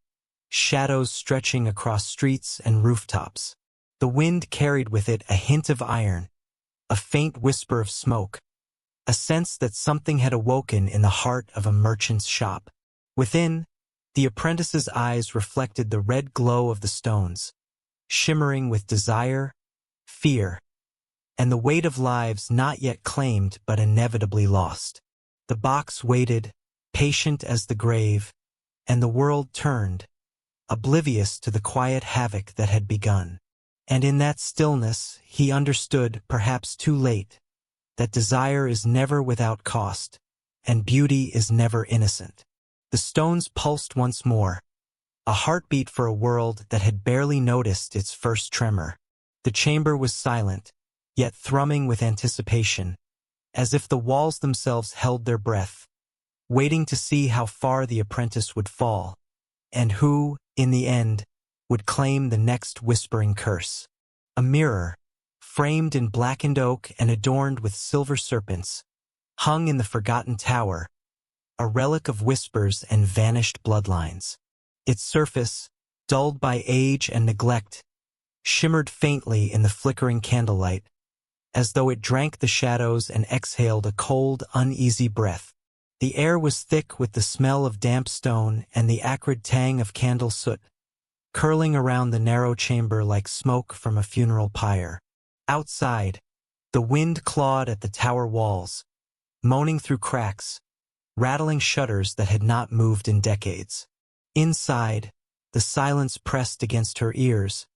shadows stretching across streets and rooftops. The wind carried with it a hint of iron, a faint whisper of smoke, a sense that something had awoken in the heart of a merchant's shop. Within, the apprentice's eyes reflected the red glow of the stones, shimmering with desire, fear, and the weight of lives not yet claimed but inevitably lost. The box waited, patient as the grave, and the world turned, oblivious to the quiet havoc that had begun. And in that stillness, he understood, perhaps too late, that desire is never without cost, and beauty is never innocent. The stones pulsed once more, a heartbeat for a world that had barely noticed its first tremor. The chamber was silent, yet thrumming with anticipation, as if the walls themselves held their breath, waiting to see how far the apprentice would fall, and who, in the end, would claim the next whispering curse. A mirror, framed in blackened oak and adorned with silver serpents, hung in the forgotten tower, a relic of whispers and vanished bloodlines. Its surface, dulled by age and neglect, shimmered faintly in the flickering candlelight, as though it drank the shadows and exhaled a cold, uneasy breath. The air was thick with the smell of damp stone and the acrid tang of candle soot, curling around the narrow chamber like smoke from a funeral pyre. Outside, the wind clawed at the tower walls, moaning through cracks, rattling shutters that had not moved in decades. Inside, the silence pressed against her ears,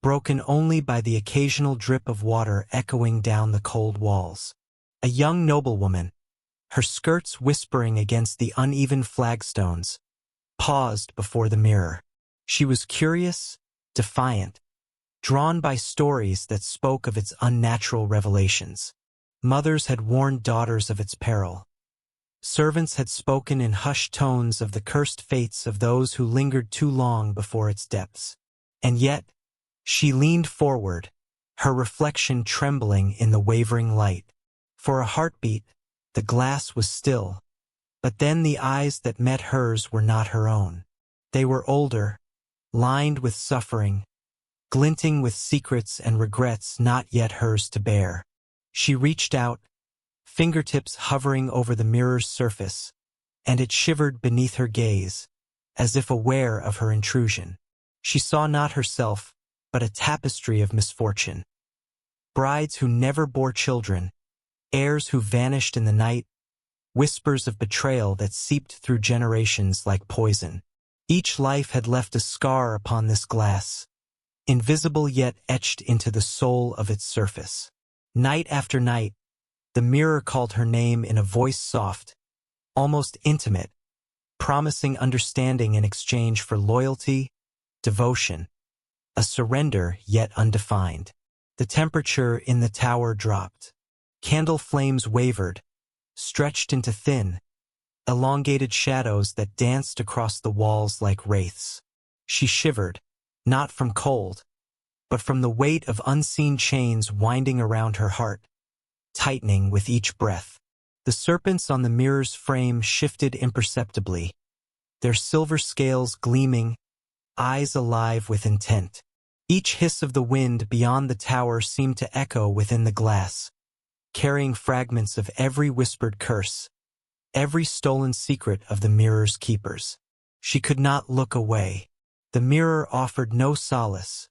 broken only by the occasional drip of water echoing down the cold walls. A young noblewoman, her skirts whispering against the uneven flagstones, paused before the mirror. She was curious, defiant, drawn by stories that spoke of its unnatural revelations. Mothers had warned daughters of its peril. Servants had spoken in hushed tones of the cursed fates of those who lingered too long before its depths. And yet, she leaned forward, her reflection trembling in the wavering light. For a heartbeat, the glass was still, but then the eyes that met hers were not her own. They were older, lined with suffering, glinting with secrets and regrets not yet hers to bear. She reached out, fingertips hovering over the mirror's surface, and it shivered beneath her gaze, as if aware of her intrusion. She saw not herself, but a tapestry of misfortune. Brides who never bore children, heirs who vanished in the night, whispers of betrayal that seeped through generations like poison. Each life had left a scar upon this glass, invisible yet etched into the soul of its surface. Night after night, the mirror called her name in a voice soft, almost intimate, promising understanding in exchange for loyalty, devotion, a surrender yet undefined. The temperature in the tower dropped. Candle flames wavered, stretched into thin, elongated shadows that danced across the walls like wraiths. She shivered, not from cold, but from the weight of unseen chains winding around her heart, tightening with each breath. The serpents on the mirror's frame shifted imperceptibly, their silver scales gleaming, eyes alive with intent. Each hiss of the wind beyond the tower seemed to echo within the glass, carrying fragments of every whispered curse, every stolen secret of the mirror's keepers. She could not look away. The mirror offered no solace,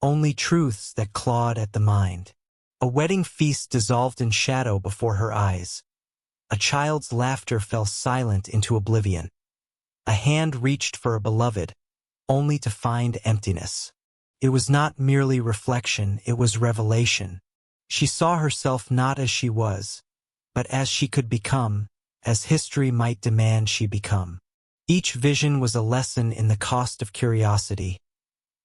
only truths that clawed at the mind. A wedding feast dissolved in shadow before her eyes. A child's laughter fell silent into oblivion. A hand reached for a beloved, only to find emptiness. It was not merely reflection, it was revelation. She saw herself not as she was, but as she could become, as history might demand she become. Each vision was a lesson in the cost of curiosity.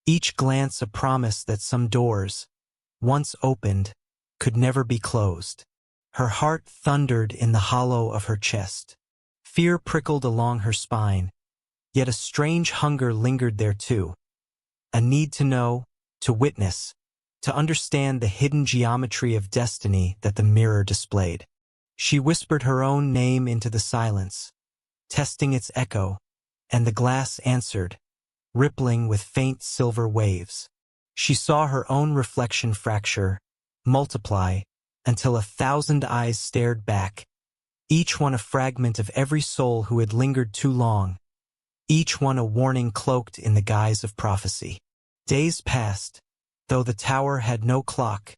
Each glance a promise that some doors, once opened, could never be closed. Her heart thundered in the hollow of her chest. Fear prickled along her spine, yet a strange hunger lingered there too. A need to know, to witness, to understand the hidden geometry of destiny that the mirror displayed. She whispered her own name into the silence, testing its echo, and the glass answered, rippling with faint silver waves. She saw her own reflection fracture, multiply, until 1,000 eyes stared back, each one a fragment of every soul who had lingered too long, each one a warning cloaked in the guise of prophecy. Days passed, though the tower had no clock,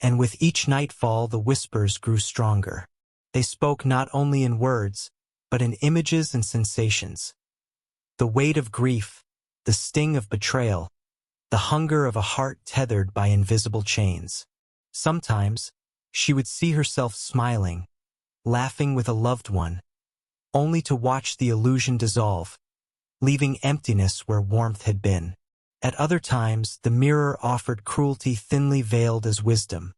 and with each nightfall the whispers grew stronger. They spoke not only in words, but in images and sensations. The weight of grief, the sting of betrayal, the hunger of a heart tethered by invisible chains. Sometimes, she would see herself smiling, laughing with a loved one, only to watch the illusion dissolve, leaving emptiness where warmth had been. At other times, the mirror offered cruelty thinly veiled as wisdom.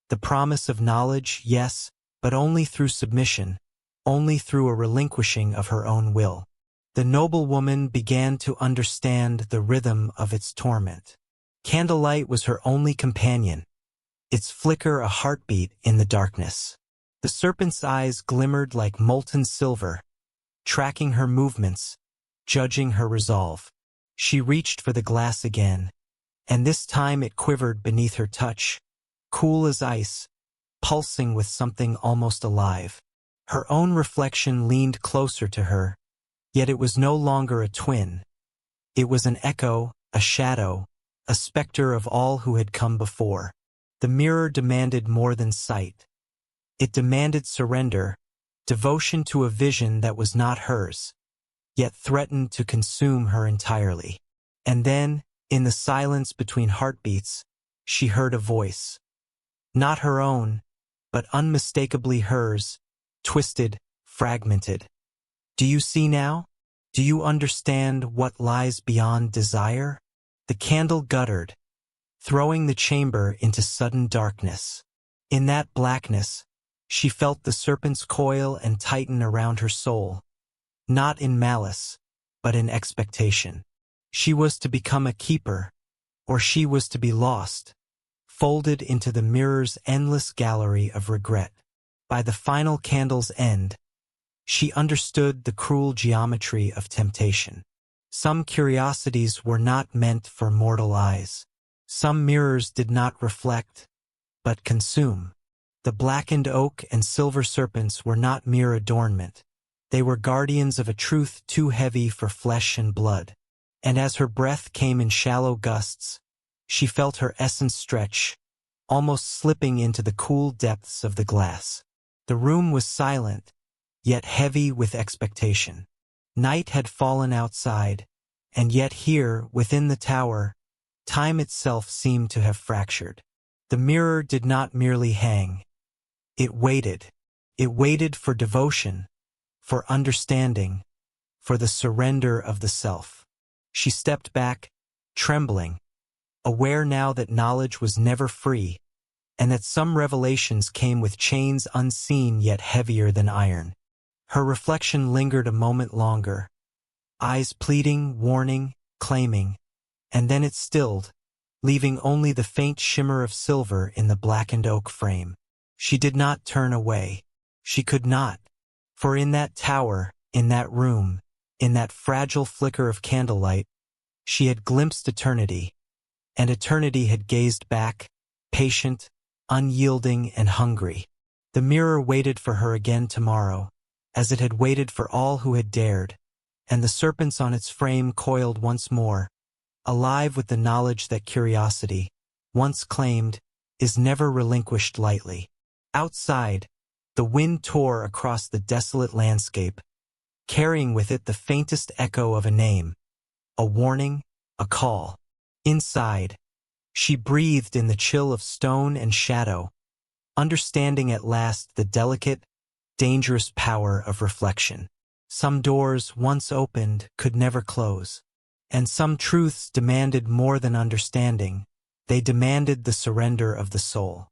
The promise of knowledge, yes, but only through submission, only through a relinquishing of her own will. The noble woman began to understand the rhythm of its torment. Candlelight was her only companion, its flicker a heartbeat in the darkness. The serpent's eyes glimmered like molten silver, tracking her movements, judging her resolve. She reached for the glass again, and this time it quivered beneath her touch, cool as ice, pulsing with something almost alive. Her own reflection leaned closer to her, yet it was no longer a twin. It was an echo, a shadow, a specter of all who had come before. The mirror demanded more than sight. It demanded surrender, devotion to a vision that was not hers, yet threatened to consume her entirely. And then, in the silence between heartbeats, she heard a voice. Not her own, but unmistakably hers, twisted, fragmented. Do you see now? Do you understand what lies beyond desire? The candle guttered, throwing the chamber into sudden darkness. In that blackness, she felt the serpent's coil and tighten around her soul, not in malice, but in expectation. She was to become a keeper, or she was to be lost, folded into the mirror's endless gallery of regret. By the final candle's end, she understood the cruel geometry of temptation. Some curiosities were not meant for mortal eyes. Some mirrors did not reflect, but consume. The blackened oak and silver serpents were not mere adornment. They were guardians of a truth too heavy for flesh and blood. And as her breath came in shallow gusts, she felt her essence stretch, almost slipping into the cool depths of the glass. The room was silent, yet heavy with expectation. Night had fallen outside, and yet here, within the tower, time itself seemed to have fractured. The mirror did not merely hang. It waited. It waited for devotion, for understanding, for the surrender of the self. She stepped back, trembling, aware now that knowledge was never free, and that some revelations came with chains unseen yet heavier than iron. Her reflection lingered a moment longer, eyes pleading, warning, claiming, and then it stilled, leaving only the faint shimmer of silver in the blackened oak frame. She did not turn away. She could not, for in that tower, in that room, in that fragile flicker of candlelight, she had glimpsed eternity, and eternity had gazed back, patient, unyielding, and hungry. The mirror waited for her again tomorrow, as it had waited for all who had dared, and the serpents on its frame coiled once more, alive with the knowledge that curiosity, once claimed, is never relinquished lightly. Outside, the wind tore across the desolate landscape, carrying with it the faintest echo of a name, a warning, a call. Inside, she breathed in the chill of stone and shadow, understanding at last the delicate, dangerous power of reflection. Some doors, once opened, could never close, and some truths demanded more than understanding. They demanded the surrender of the soul.